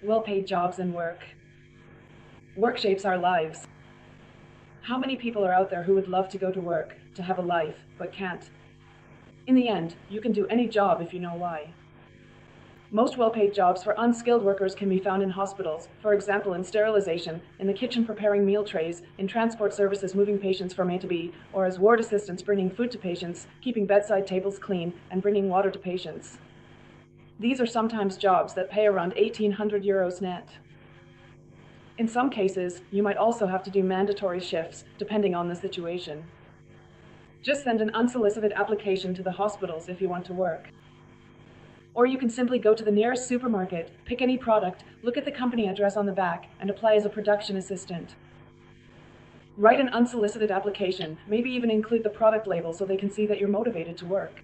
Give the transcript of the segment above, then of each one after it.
Well-paid jobs and work. Work shapes our lives. How many people are out there who would love to go to work, to have a life, but can't? In the end, you can do any job if you know why. Most well-paid jobs for unskilled workers can be found in hospitals, for example in sterilization, in the kitchen preparing meal trays, in transport services moving patients from A to B, or as ward assistants bringing food to patients, keeping bedside tables clean, and bringing water to patients. These are sometimes jobs that pay around €1,800 net. In some cases, you might also have to do mandatory shifts, depending on the situation. Just send an unsolicited application to the hospitals if you want to work. Or you can simply go to the nearest supermarket, pick any product, look at the company address on the back, and apply as a production assistant. Write an unsolicited application, maybe even include the product label so they can see that you're motivated to work.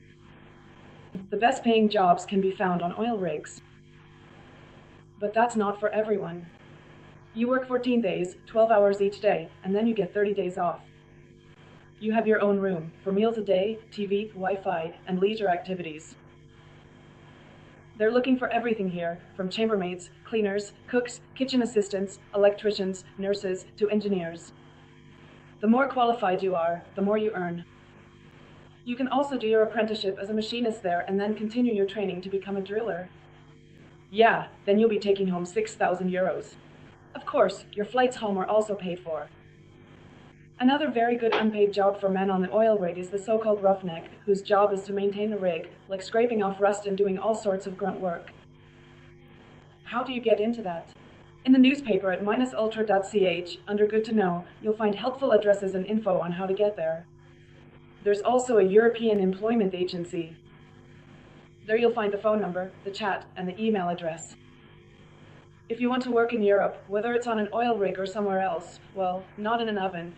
The best paying jobs can be found on oil rigs. But that's not for everyone. You work 14 days, 12 hours each day, and then you get 30 days off. You have your own room for meals a day, TV, Wi-Fi, and leisure activities. They're looking for everything here, from chambermaids, cleaners, cooks, kitchen assistants, electricians, nurses, to engineers. The more qualified you are, the more you earn. You can also do your apprenticeship as a machinist there and then continue your training to become a driller. Yeah, then you'll be taking home €6,000. Of course, your flights home are also paid for. Another very good unpaid job for men on the oil rig is the so-called roughneck, whose job is to maintain the rig, like scraping off rust and doing all sorts of grunt work. How do you get into that? In the newspaper at -ultra.ch, under Good to Know, you'll find helpful addresses and info on how to get there. There's also a European Employment Agency. There you'll find the phone number, the chat, and the email address. If you want to work in Europe, whether it's on an oil rig or somewhere else, well, not in an oven,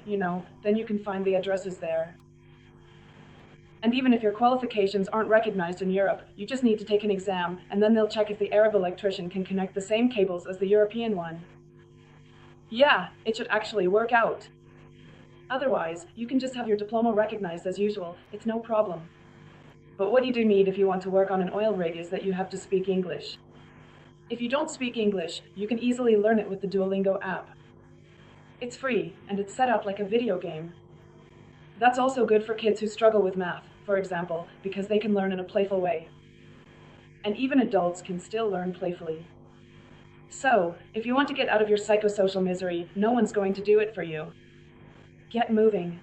then you can find the addresses there. And even if your qualifications aren't recognized in Europe, you just need to take an exam, and then they'll check if the Arab electrician can connect the same cables as the European one. Yeah, it should actually work out. Otherwise, you can just have your diploma recognized as usual. It's no problem. But what you do need if you want to work on an oil rig is that you have to speak English. If you don't speak English, you can easily learn it with the Duolingo app. It's free, and it's set up like a video game. That's also good for kids who struggle with math, for example, because they can learn in a playful way. And even adults can still learn playfully. So, if you want to get out of your psychosocial misery, no one's going to do it for you. Get moving.